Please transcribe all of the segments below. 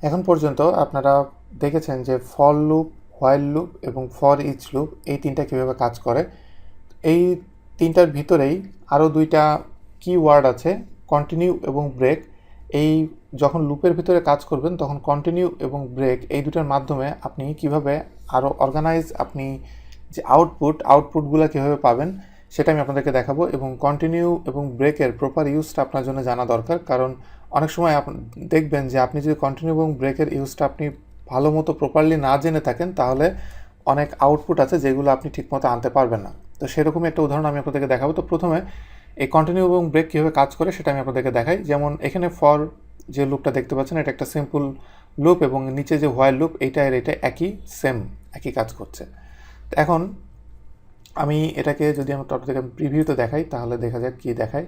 এখন পর্যন্ত আপনারা দেখেছেন যে ফর লুপ, হোয়াইল লুপ এবং ফর ইচ লুপ এই তিনটা কীভাবে কাজ করে। এই তিনটার ভিতরেই আরও দুইটা কিওয়ার্ড আছে, কন্টিনিউ এবং ব্রেক। এই যখন লুপের ভিতরে কাজ করবেন তখন কন্টিনিউ এবং ব্রেক এই দুটার মাধ্যমে আপনি কিভাবে আরও অর্গানাইজ আপনি যে আউটপুটগুলো কীভাবে পাবেন সেটা আমি আপনাদেরকে দেখাবো। এবং কন্টিনিউ এবং ব্রেকের প্রপার ইউজটা আপনার জন্য জানা দরকার, কারণ অনেক সময় দেখবেন যে আপনি যদি কন্টিনিউ এবং ব্রেকের ইউজটা আপনি ভালো মতো প্রপারলি না জেনে থাকেন তাহলে অনেক আউটপুট আছে যেগুলো আপনি ঠিকমতো আনতে পারবেন না। তো সেরকমই একটা উদাহরণ আমি আপনাদেরকে দেখাবো। তো প্রথমে এই কন্টিনিউ এবং ব্রেক কীভাবে কাজ করে সেটা আমি আপনাদেরকে দেখাই। যেমন এখানে ফর যে লুপটা দেখতে পাচ্ছেন এটা একটা সিম্পল লুপ এবং নিচে যে হোয়াইল লুপ এইটা আর এটা একই কাজ করছে। তো এখন আমি এটাকে যদি আমি আপনাদেরকে প্রিভিউতে দেখাই তাহলে দেখা যাক কী দেখায়।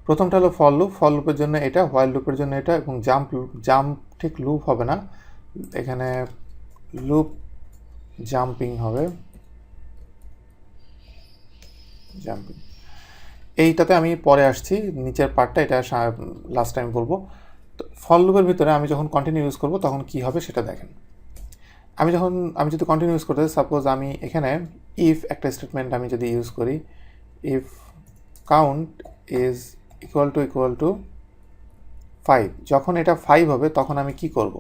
প্রথমটা হলো ফর লুপের জন্য এটা, হোয়াইল লুপের জন্য এটা, এবং জাম্প ঠিক লুপ হবে না, এখানে লুপ জাম্পিং হবে, জাম্পিং। এইটাতে আমি পরে আসছি, নিচের পার্টটা এটা লাস্ট টাইম বলবো। তো ফর লুপের ভিতরে আমি যখন কন্টিনিউ ইউজ করবো তখন কি হবে সেটা দেখেন। আমি যদি কন্টিনিউ ইউজ করতে, সাপোজ আমি এখানে ইফ একটা স্টেটমেন্ট আমি যদি ইউজ করি, if count is equal to 5, যখন এটা 5 হবে তখন আমি কি করব?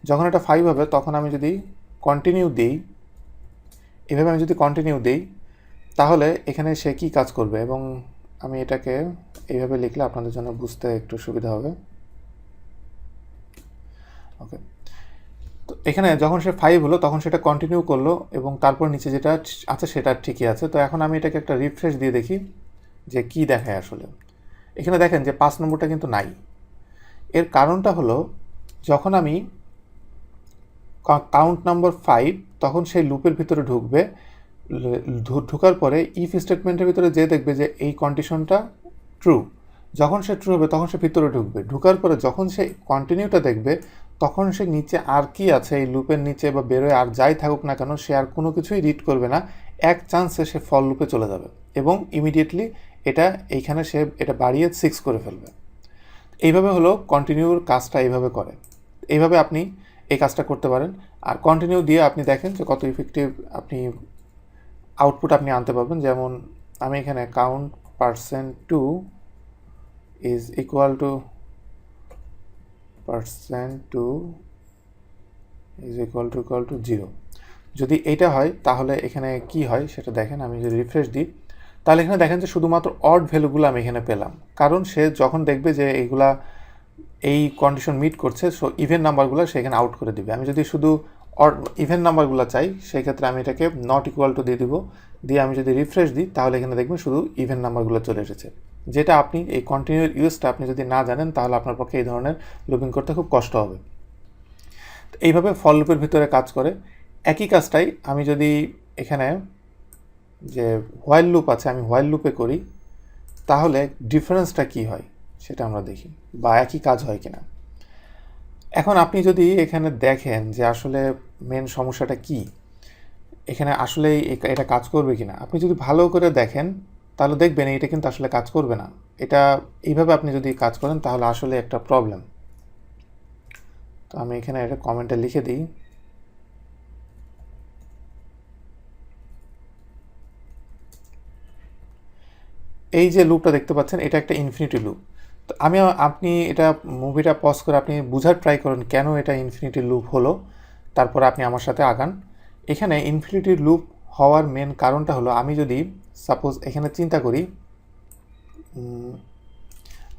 যখন এটা 5 হবে তখন আমি যদি কন্টিনিউ দিই, এভাবে আমি যদি কন্টিনিউ দিই তাহলে এখানে সে কি কাজ করবে, এবং আমি এটাকে এইভাবে লিখলে আপনাদের জন্য বুঝতে একটু সুবিধা হবে। ওকে, তো এখানে যখন সে 5 হলো তখন সেটা কন্টিনিউ করলো এবং তারপর নিচে যেটা আছে সেটা ঠিকই আছে। তো এখন আমি এটাকে একটা রিফ্রেশ দিয়ে দেখি যে কি দেখায় আসলে। এখানে দেখেন যে 5 নম্বরটা কিন্তু নাই। এর কারণটা হলো যখন আমি কাউন্ট নাম্বার 5 তখন সেই লুপের ভিতরে ঢুকবে, ঢোকার পরে ইফ স্টেটমেন্টের ভিতরে যে দেখবে যে এই কন্ডিশনটা ট্রু, যখন সে ট্রু হবে তখন সে ভিতরে ঢুকবে, ঢোকার পরে যখন সে কন্টিনিউটা দেখবে তখন সে নিচে আর কি আছে এই লুপের নিচে বা বেরোয় আর যাই থাকুক না কেন সে আর কোনো কিছুই রিড করবে না, এক চান্সে সে ফল লুপে চলে যাবে এবং ইমিডিয়েটলি এইখানে সে এটা বাড়িয়ে 6 করে ফেলবে। এইভাবে হলো কন্টিনিউর কাজটা এইভাবে করে। এইভাবে আপনি এই কাজটা করতে পারেন। আর কন্টিনিউ দিয়ে আপনি দেখেন যে কত ইফেক্টিভ আপনি আউটপুট আপনি আনতে পারবেন। যেমন আমি এখানে কাউন্ট %2 ইজ ইকুয়াল টু % 2 0, যদি এইটা হয় তাহলে এখানে কি হয় সেটা দেখেন। আমি যদি রিফ্রেশ দিই তাহলে এখানে দেখেন যে শুধুমাত্র অড ভ্যালুগুলো আমি এখানে পেলাম, কারণ সে যখন দেখবে যে এইগুলা এই কন্ডিশন মিট করছে সো ইভেন নাম্বারগুলো সে এখানে আউট করে দিবে। আমি যদি শুধু ইভেন নাম্বারগুলো চাই সেই ক্ষেত্রে আমি এটাকে নট ইকুয়াল টু দিয়ে দিব, দিয়ে আমি যদি রিফ্রেশ দিই তাহলে এখানে দেখবেন শুধু ইভেন নাম্বারগুলো চলে এসেছে। যেটা আপনি এই কন্টিনিউর ইউজটা আপনি যদি না জানেন তাহলে আপনার পক্ষে এই ধরনের লুপিং করতে খুব কষ্ট হবে। তো এইভাবে ফর লুপের ভিতরে কাজ করে। একই কাজটাই আমি যদি এখানে যে হোয়াইল লুপ আছে আমি হোয়াইল লুপে করি তাহলে ডিফারেন্সটা কি হয় সেটা আমরা দেখি, বা একই কাজ হয় কিনা। এখন আপনি যদি এখানে দেখেন যে আসলে মেন সমস্যাটা কি, এখানে আসলে এটা কাজ করবে কিনা, আপনি যদি ভালো করে দেখেন তাহলে দেখবেন এটা কিন্তু আসলে কাজ করবে না। এটা এইভাবে আপনি যদি কাজ করেন তাহলে আসলে একটা প্রবলেম। তো আমি এখানে এটা কমেন্টে লিখে দিই। এই যে লুপটা দেখতে পাচ্ছেন এটা একটা ইনফিনিটি লুপ। তো আপনি এটা মুভিটা পজ করে আপনি বোঝার ট্রাই করেন কেন এটা ইনফিনিটি লুপ হলো, তারপর আপনি আমার সাথে আগান। এখানে ইনফিনিটি লুপ হওয়ার মেন কারণটা হলো আমি যদি সাপোজ এখানে চিন্তা করি,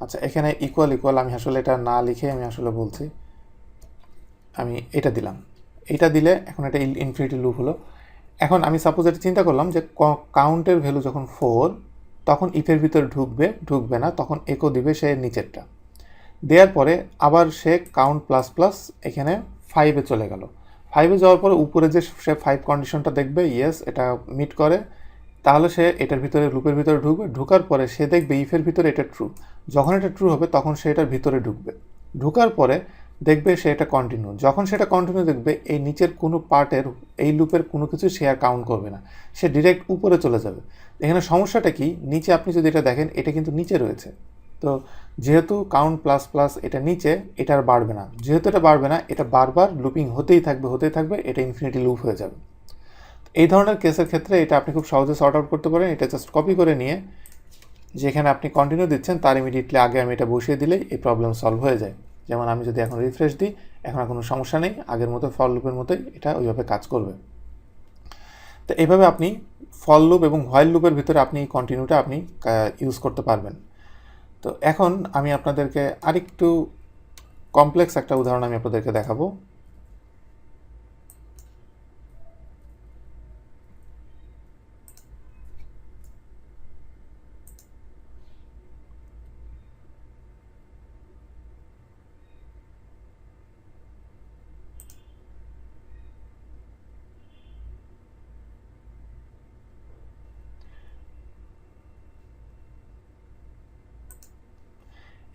আচ্ছা এখানে ইকুয়াল আমি আসলে এটা না লিখে আমি আসলে বলছি, আমি এটা দিলাম, এটা দিলে এখন এটা ইনফিনিটি লুপ হলো। এখন আমি সাপোজ এটা চিন্তা করলাম যে কাউন্টের ভ্যালু যখন 4 তখন ইফের ভিতরে ঢুকবে না, তখন একো দিবে সে নিচেরটা, দেওয়ার পরে আবার সে কাউন্ট প্লাস এখানে 5-এ চলে গেল। 5-এ যাওয়ার পরে উপরে যে সে 5 কন্ডিশনটা দেখবে ইয়েস এটা মিট করে, তাহলে সে এটার ভিতরে লুপের ভিতরে ঢুকবে, ঢোকার পরে সে দেখবে ইফের ভিতরে এটা ট্রু, যখন এটা ট্রু হবে তখন সে এটার ভিতরে ঢুকবে, ঢোকার পরে দেখবে সে এটা কন্টিনিউ, যখন সেটা কন্টিনিউ দেখবে এই নিচের কোনো পার্টের এই লুপের কোনো কিছু সে আর কাউন্ট করবে না, সে ডিরেক্ট উপরে চলে যাবে। এখানে সমস্যাটা কি, নিচে আপনি যদি এটা দেখেন এটা কিন্তু নিচে রয়েছে, তো যেহেতু কাউন্ট প্লাস প্লাস এটা নিচে, এটা আর বাড়বে না। যেহেতু এটা বাড়বে না, এটা বারবার লুপিং হতেই থাকবে, এটা ইনফিনিটি লুপ হয়ে যাবে। এই ধরনের কেসের ক্ষেত্রে এটা আপনি খুব সহজে সর্ট আউট করতে পারেন। এটা জাস্ট কপি করে নিয়ে যেখানে আপনি কন্টিনিউ দিচ্ছেন তার ইমিডিয়েটলি আগে আমি এটা বসিয়ে দিলেই এই প্রবলেম সলভ হয়ে যায়। যেমন আমি যদি এখন রিফ্রেশ দিই, এখন আর কোনো সমস্যা নেই, আগের মতো ফর লুপের মতোই এটা ওইভাবে কাজ করবে। তো এইভাবে আপনি ফর লুপ এবং হোয়াইল লুপের ভিতরে আপনি কন্টিনিউটা আপনি ইউজ করতে পারবেন। তো এখন আমি আপনাদেরকে আরেকটু কমপ্লেক্স একটা উদাহরণ আমি আপনাদেরকে দেখাবো।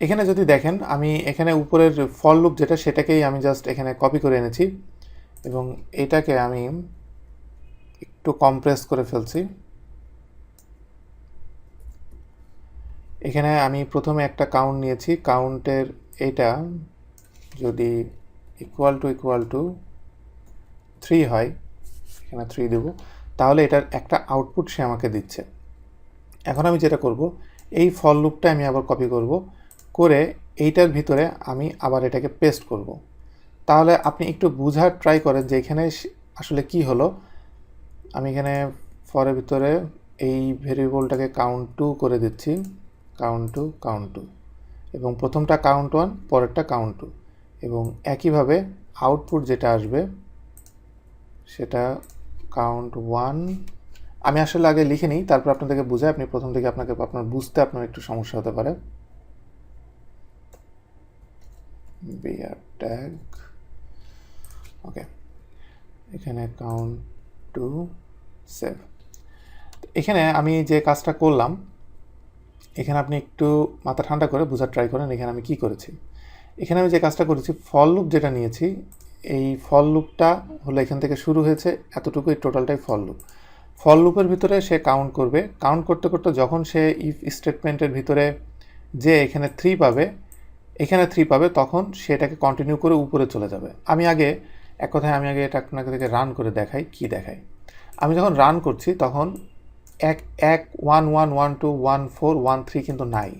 এখানে যদি দেখেন, আমি এখানে উপরের ফর লুপ যেটা, সেটাকেই আমি জাস্ট এখানে কপি করে এনেছি এবং এটাকে আমি একটু কম্প্রেস করে ফেলছি। এখানে আমি প্রথমে একটা কাউন্ট নিয়েছি, কাউন্টের এটা যদি ইকুয়াল টু 3 হয়, এখানে 3 দেব, তাহলে এটার একটা আউটপুট সে আমাকে দিচ্ছে। এখন আমি যেটা করব, এই ফর লুপটা আমি আবার কপি করব, করে এইটার ভিতরে আমি আবার এটাকে পেস্ট করব। তাহলে আপনি একটু বোঝার ট্রাই করেন যে এখানে আসলে কি হলো। আমি এখানে ফরের ভিতরে এই ভেরিয়েবলটাকে কাউন্ট 2 করে দিচ্ছি, কাউন্ট টু, এবং প্রথমটা কাউন্ট 1, পরেরটা কাউন্ট 2, এবং একইভাবে আউটপুট যেটা আসবে সেটা কাউন্ট 1। আমি আসলে আগে লিখে নিই, তারপর আপনাদেরকে বুঝাই, আপনি প্রথম থেকে আপনার বুঝতে আপনার একটু সমস্যা হতে পারে। বিআর ট্যাগ, ওকে, এখানে কাউন্ট 2 সেভ। এখানে আমি যে কাজটা করলাম, এখানে আপনি একটু মাথা ঠান্ডা করে বোঝার ট্রাই করেন এখানে আমি কি করেছি। এখানে আমি যে কাজটা করেছি, ফর লুপ যেটা নিয়েছি, এই ফর লুপটা হলো এখান থেকে শুরু হয়েছে এতটুকু, এই টোটালটাই ফর লুপ। ফর লুপের ভিতরে সে কাউন্ট করবে, কাউন্ট করতে করতে যখন সে ইফ স্টেটমেন্টের ভিতরে যে এখানে 3 পাবে, তখন সেটাকে কন্টিনিউ করে উপরে চলে যাবে। আমি আগে এটা আপনাকে রান করে দেখাই, কি দেখাই। আমি যখন রান করছি তখন 1 1 1 1 2 1 4 1 3 কিন্তু নাই।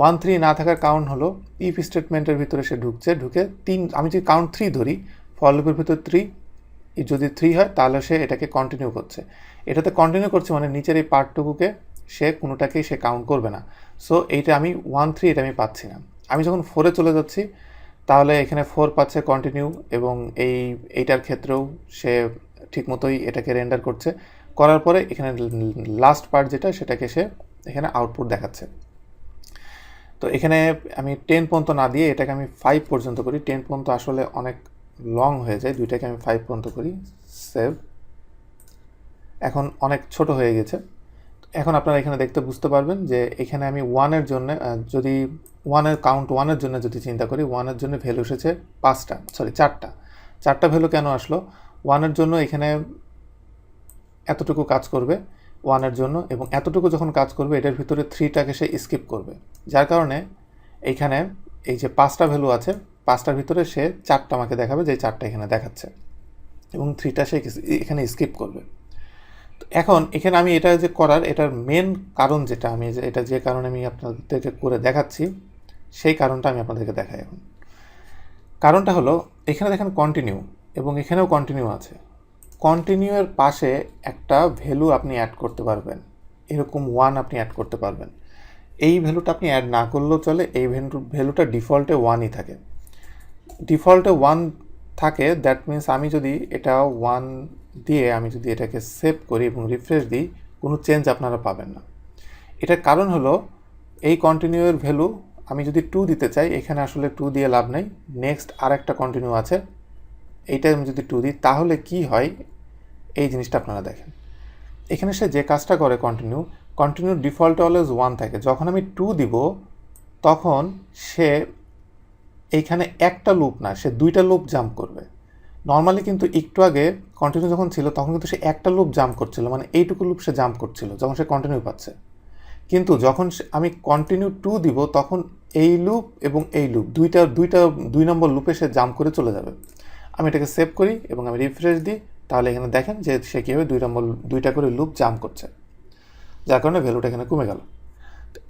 1 3 না থাকার কারণ হলো ইফ স্টেটমেন্টের ভিতরে সে ঢুকে 3, আমি যদি কাউন্ট 3 ধরি, ফর লুপের ভিতরে 3, যদি 3 হয় তাহলে সে এটাকে কন্টিনিউ করছে। এটাতে কন্টিনিউ করছে মানে নিচের এই পার্টটুকুকে সে কোনোটাকেই সে কাউন্ট করবে না। সো এইটা আমি 1 3 এটা আমি পাচ্ছি না। আমি যখন 4-এ চলে যাচ্ছি, তাহলে এখানে 4 পাচ্ছে কন্টিনিউ, এবং এইটার ক্ষেত্রেও সে ঠিকমতোই এটাকে রেন্ডার করছে। করার পরে এখানে লাস্ট পার্ট যেটা, সেটাকে সে এখানে আউটপুট দেখাচ্ছে। তো এখানে আমি 10 পর্যন্ত না দিয়ে এটাকে আমি 5 পর্যন্ত করি। 10 পর্যন্ত আসলে অনেক লং হয়ে যায়, দুইটাকে আমি 5 পর্যন্ত করি, সেভ। এখন অনেক ছোট হয়ে গেছে। এখন আপনারা এখানে দেখতে বুঝতে পারবেন যে এখানে আমি 1-এর জন্য, যদি 1-এর কাউন্ট 1-এর জন্য যদি চিন্তা করি, 1-এর জন্য ভ্যালু এসেছে 4টা ভ্যালু কেন আসলো? 1-এর জন্য এখানে এতটুকু কাজ করবে 1-এর জন্য, এবং এতটুকু যখন কাজ করবে এটার ভিতরে 3টাকে সে স্কিপ করবে, যার কারণে এইখানে এই যে 5টা ভ্যালু আছে, 5টার ভিতরে সে 4টা আমাকে দেখাবে, যে 4টা এখানে দেখাচ্ছে, এবং 3টা সে এখানে স্কিপ করবে। তো এখন এখানে আমি এটা যে করার, এটার মেন কারণ যেটা, আমি এটা যে কারণে আমি আপনাদেরকে করে দেখাচ্ছি, সেই কারণটা আমি আপনাদেরকে দেখাই এখন। কারণটা হলো, এখানে দেখেন কন্টিনিউ, এবং এখানেও কন্টিনিউ আছে। কন্টিনিউয়ের পাশে একটা ভ্যালু আপনি অ্যাড করতে পারবেন, এরকম 1 আপনি অ্যাড করতে পারবেন। এই ভ্যালুটা আপনি অ্যাড না করলেও চলে, এই ভ্যালুটা ডিফল্টে 1ই থাকে। ডিফল্টে 1 থাকে, দ্যাট মিন্স আমি যদি এটা 1 দিয়ে আমি যদি এটাকে সেভ করি এবং রিফ্রেশ দিই, কোনো চেঞ্জ আপনারা পাবেন না। এটার কারণ হলো, এই কন্টিনিউয়ের ভ্যালু আমি যদি 2 দিতে চাই, এখানে আসলে 2 দিয়ে লাভ নেই, নেক্সট আর একটা কন্টিনিউ আছে, এইটা আমি যদি 2 দিই, তাহলে কি হয় এই জিনিসটা আপনারা দেখেন। এখানে সে যে কাজটা করে, কন্টিনিউ ডিফল্ট অলওয়েজ 1 থাকে। যখন আমি 2 দিব, তখন সে এইখানে একটা লুপ না, সে 2টা লুপ জাম্প করবে। নর্মালি কিন্তু একটু আগে কন্টিনিউ যখন ছিল, তখন কিন্তু সে একটা লুপ জাম্প করছিল, মানে এইটুকু লুপ সে জাম্প করছিল যখন সে কন্টিনিউ পাচ্ছে। কিন্তু যখন আমি কন্টিনিউ টু দিব তখন এই লুপ এবং এই লুপ দুই নম্বর লুপে সে জাম্প করে চলে যাবে। আমি এটাকে সেভ করি এবং আমি রিফ্রেশ দিই, তাহলে এখানে দেখেন যে সে কীভাবে দুইটা করে লুপ জাম্প করছে, যার কারণে ভ্যালুটা এখানে কমে গেল।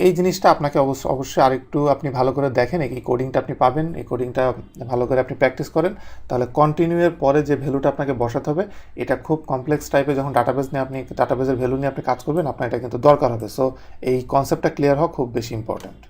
এই জিনিসটা আপনাকে অবশ্যই আরেকটু আপনি ভালো করে দেখেন, এই কোডিংটা আপনি পাবেন, এই কোডিংটা ভালো করে আপনি প্র্যাকটিস করেন, তাহলে কন্টিনিউয়ের পরে যে ভ্যালুটা আপনাকে বসাতে হবে এটা খুব কমপ্লেক্স টাইপের, যখন ডাটাবেজের ভ্যালু নিয়ে আপনি কাজ করবেন আপনার এটা কিন্তু দরকার হবে। সো এই কনসেপ্টটা ক্লিয়ার হওয়া খুব বেশি ইম্পর্ট্যান্ট।